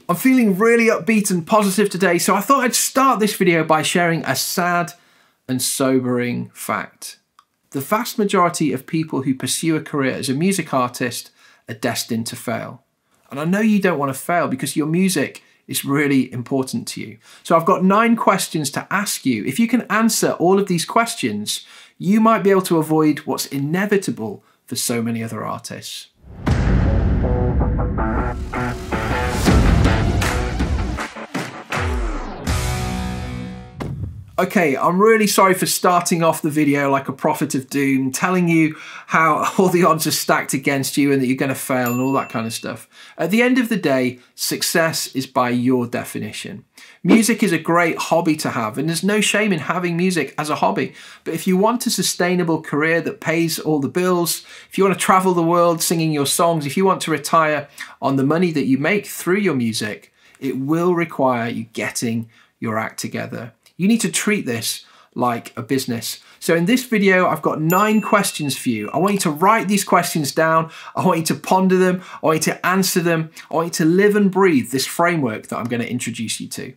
I'm feeling really upbeat and positive today, so I thought I'd start this video by sharing a sad and sobering fact. The vast majority of people who pursue a career as a music artist are destined to fail. And I know you don't want to fail because your music is really important to you. So I've got 9 questions to ask you. If you can answer all of these questions, you might be able to avoid what's inevitable for so many other artists. Okay, I'm really sorry for starting off the video like a prophet of doom, telling you how all the odds are stacked against you and that you're going to fail and all that kind of stuff. At the end of the day, success is by your definition. Music is a great hobby to have, and there's no shame in having music as a hobby. But if you want a sustainable career that pays all the bills, if you want to travel the world singing your songs, if you want to retire on the money that you make through your music, it will require you getting your act together. You need to treat this like a business. So in this video, I've got 9 questions for you. I want you to write these questions down. I want you to ponder them. I want you to answer them. I want you to live and breathe this framework that I'm going to introduce you to.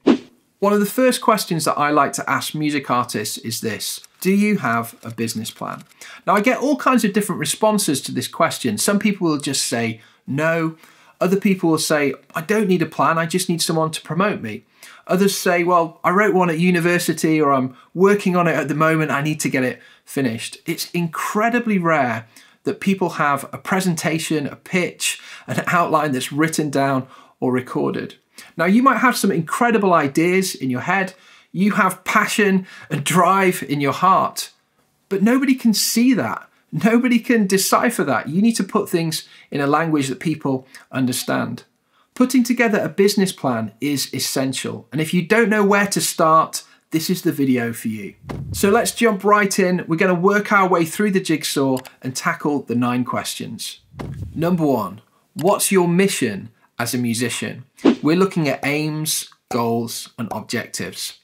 One of the first questions that I like to ask music artists is this: do you have a business plan? Now, I get all kinds of different responses to this question. Some people will just say no. Other people will say, I don't need a plan, I just need someone to promote me. Others say, well, I wrote one at university, or I'm working on it at the moment, I need to get it finished. It's incredibly rare that people have a presentation, a pitch, an outline that's written down or recorded. Now, you might have some incredible ideas in your head, you have passion and drive in your heart, but nobody can see that. Nobody can decipher that. You need to put things in a language that people understand. Putting together a business plan is essential. And if you don't know where to start, this is the video for you. So let's jump right in. We're going to work our way through the jigsaw and tackle the 9 questions. Number 1, what's your mission as a musician? We're looking at aims, goals, and objectives.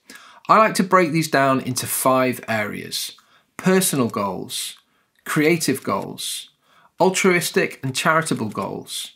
I like to break these down into 5 areas: personal goals, creative goals, altruistic and charitable goals,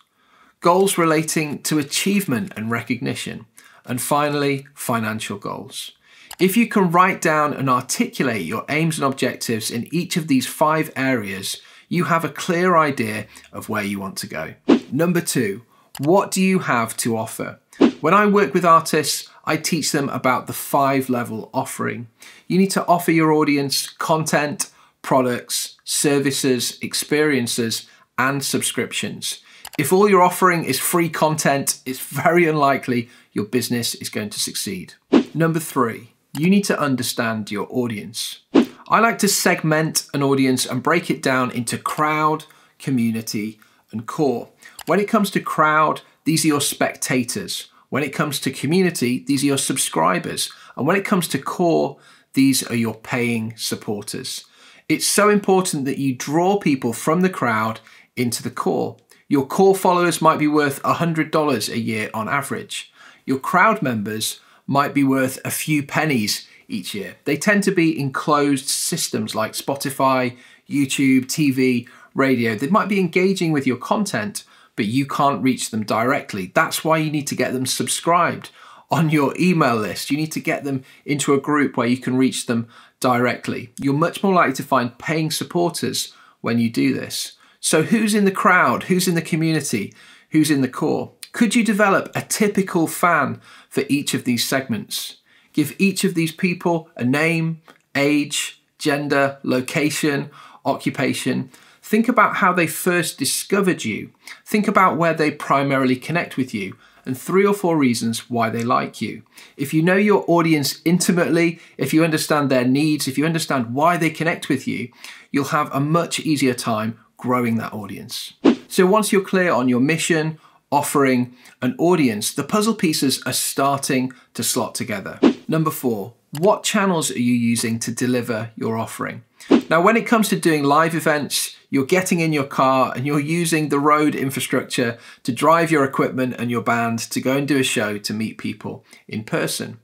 goals relating to achievement and recognition, and finally, financial goals. If you can write down and articulate your aims and objectives in each of these 5 areas, you have a clear idea of where you want to go. Number 2, what do you have to offer? When I work with artists, I teach them about the 5-level offering. You need to offer your audience content, products, services, experiences, and subscriptions. If all you're offering is free content, it's very unlikely your business is going to succeed. Number 3, you need to understand your audience. I like to segment an audience and break it down into crowd, community, and core. When it comes to crowd, these are your spectators. When it comes to community, these are your subscribers. And when it comes to core, these are your paying supporters. It's so important that you draw people from the crowd into the core. Your core followers might be worth $100 a year on average. Your crowd members might be worth a few pennies each year. They tend to be in closed systems like Spotify, YouTube, TV, radio. They might be engaging with your content, but you can't reach them directly. That's why you need to get them subscribed on your email list. You need to get them into a group where you can reach them directly. You're much more likely to find paying supporters when you do this. So who's in the crowd? Who's in the community? Who's in the core? Could you develop a typical fan for each of these segments? Give each of these people a name, age, gender, location, occupation. Think about how they first discovered you. Think about where they primarily connect with you, and 3 or 4 reasons why they like you. If you know your audience intimately, if you understand their needs, if you understand why they connect with you, you'll have a much easier time growing that audience. So once you're clear on your mission, offering, and audience, the puzzle pieces are starting to slot together. Number 4, what channels are you using to deliver your offering? Now, when it comes to doing live events, you're getting in your car and you're using the road infrastructure to drive your equipment and your band to go and do a show to meet people in person.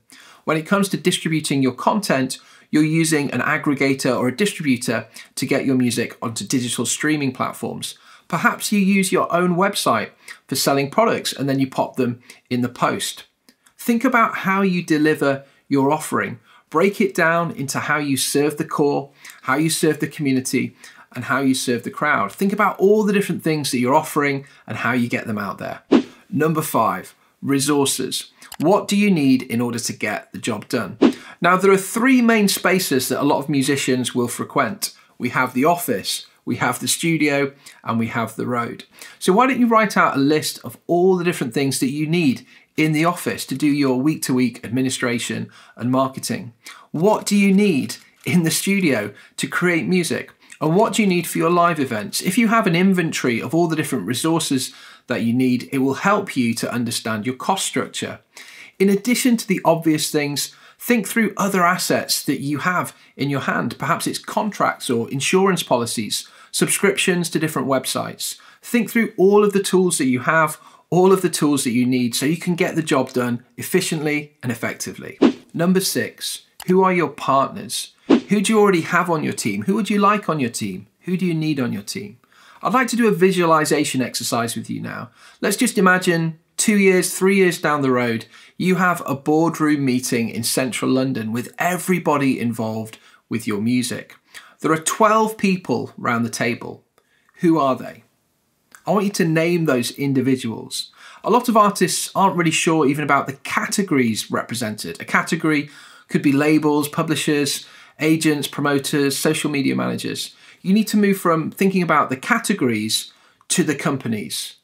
When it comes to distributing your content, you're using an aggregator or a distributor to get your music onto digital streaming platforms. Perhaps you use your own website for selling products and then you pop them in the post. Think about how you deliver your offering. Break it down into how you serve the core, how you serve the community, and how you serve the crowd. Think about all the different things that you're offering and how you get them out there. Number 5, resources. What do you need in order to get the job done? Now, there are 3 main spaces that a lot of musicians will frequent. We have the office, we have the studio, and we have the road. So why don't you write out a list of all the different things that you need in the office to do your week-to-week administration and marketing? What do you need in the studio to create music? And what do you need for your live events? If you have an inventory of all the different resources that you need, it will help you to understand your cost structure. In addition to the obvious things, think through other assets that you have in your hand. Perhaps it's contracts or insurance policies, subscriptions to different websites. Think through all of the tools that you have, all of the tools that you need so you can get the job done efficiently and effectively. Number 6, who are your partners? Who do you already have on your team? Who would you like on your team? Who do you need on your team? I'd like to do a visualization exercise with you now. Let's just imagine 2 years, 3 years down the road, you have a boardroom meeting in central London with everybody involved with your music. There are 12 people around the table. Who are they? I want you to name those individuals. A lot of artists aren't really sure even about the categories represented. A category could be labels, publishers, agents, promoters, social media managers. You need to move from thinking about the categories to the companies.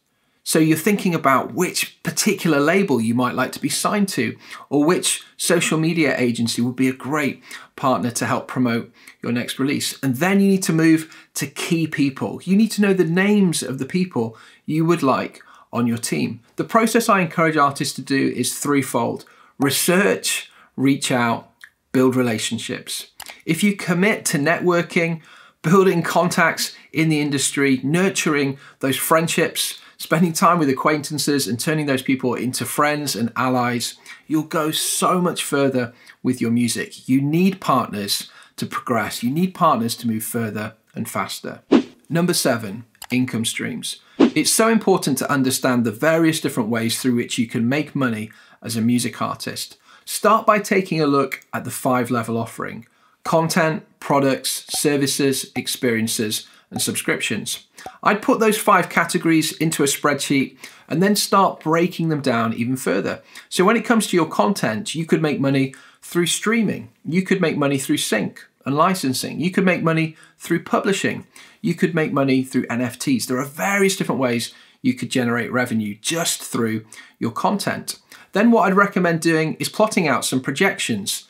So you're thinking about which particular label you might like to be signed to, or which social media agency would be a great partner to help promote your next release. And then you need to move to key people. You need to know the names of the people you would like on your team. The process I encourage artists to do is threefold: research, reach out, build relationships. If you commit to networking, building contacts in the industry, nurturing those friendships, spending time with acquaintances and turning those people into friends and allies, you'll go so much further with your music. You need partners to progress. You need partners to move further and faster. Number 7, income streams. It's so important to understand the various different ways through which you can make money as a music artist. Start by taking a look at the 5-level offering: content, products, services, experiences, and subscriptions. I'd put those 5 categories into a spreadsheet and then start breaking them down even further. So when it comes to your content, you could make money through streaming. You could make money through sync and licensing. You could make money through publishing. You could make money through NFTs. There are various different ways you could generate revenue just through your content. Then what I'd recommend doing is plotting out some projections.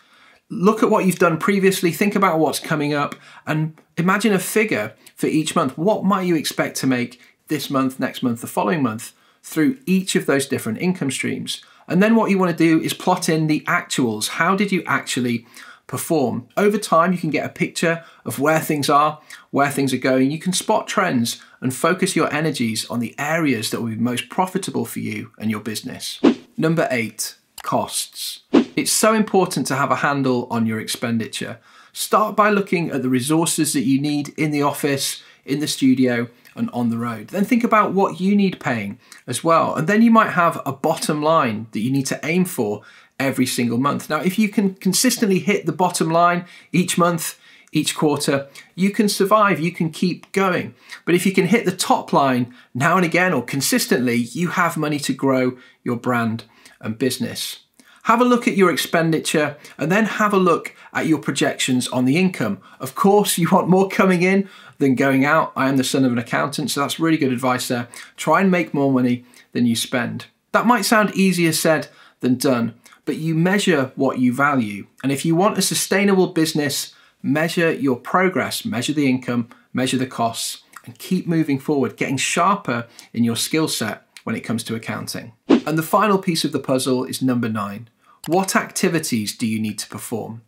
Look at what you've done previously, think about what's coming up, and imagine a figure for each month. What might you expect to make this month, next month, the following month through each of those different income streams? And then what you want to do is plot in the actuals. How did you actually perform? Over time, you can get a picture of where things are, where things are going. You can spot trends and focus your energies on the areas that will be most profitable for you and your business. Number 8, costs. It's so important to have a handle on your expenditure. Start by looking at the resources that you need in the office, in the studio, and on the road. Then think about what you need paying as well. And then you might have a bottom line that you need to aim for every single month. Now, if you can consistently hit the bottom line each month, each quarter, you can survive, you can keep going. But if you can hit the top line now and again or consistently, you have money to grow your brand and business. Have a look at your expenditure and then have a look at your projections on the income. Of course, you want more coming in than going out. I am the son of an accountant, so that's really good advice there. Try and make more money than you spend. That might sound easier said than done, but you measure what you value. And if you want a sustainable business, measure your progress, measure the income, measure the costs, and keep moving forward, getting sharper in your skill set when it comes to accounting. And the final piece of the puzzle is number 9. What activities do you need to perform?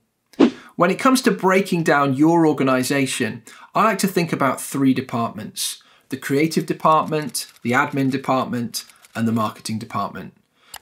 When it comes to breaking down your organization, I like to think about 3 departments: the creative department, the admin department, and the marketing department.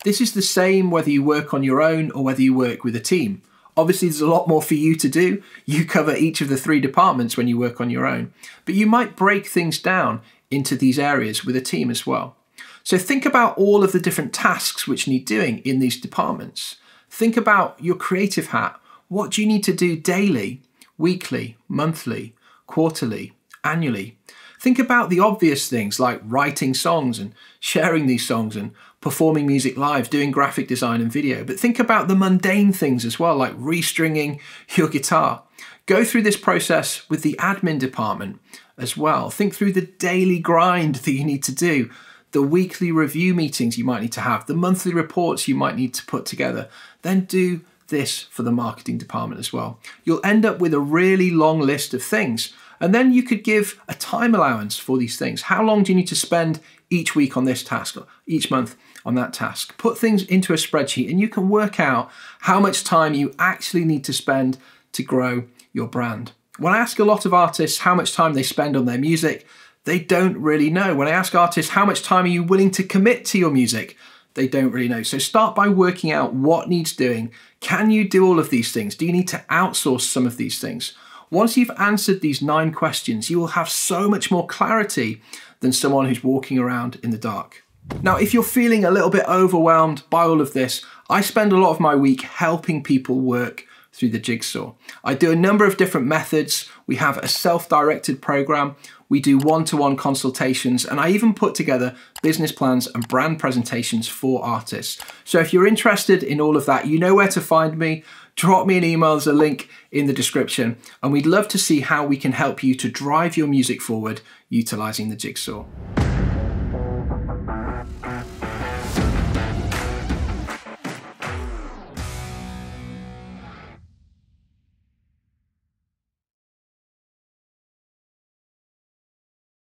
This is the same whether you work on your own or whether you work with a team. Obviously, there's a lot more for you to do. You cover each of the 3 departments when you work on your own, but you might break things down into these areas with a team as well. So think about all of the different tasks which need doing in these departments. Think about your creative hat. What do you need to do daily, weekly, monthly, quarterly, annually? Think about the obvious things like writing songs and sharing these songs and performing music live, doing graphic design and video. But think about the mundane things as well, like restringing your guitar. Go through this process with the admin department as well. Think through the daily grind that you need to do, the weekly review meetings you might need to have, the monthly reports you might need to put together. Then do this for the marketing department as well. You'll end up with a really long list of things. And then you could give a time allowance for these things. How long do you need to spend each week on this task, or each month on that task? Put things into a spreadsheet and you can work out how much time you actually need to spend to grow your brand. When I ask a lot of artists how much time they spend on their music, they don't really know. When I ask artists how much time are you willing to commit to your music, they don't really know. So start by working out what needs doing. Can you do all of these things? Do you need to outsource some of these things? Once you've answered these 9 questions, you will have so much more clarity than someone who's walking around in the dark. Now, if you're feeling a little bit overwhelmed by all of this, I spend a lot of my week helping people work through the Jigsaw. I do a number of different methods. We have a self-directed program. We do one-to-one consultations, and I even put together business plans and brand presentations for artists. So if you're interested in all of that, you know where to find me. Drop me an email, there's a link in the description, and we'd love to see how we can help you to drive your music forward utilizing the Jigsaw.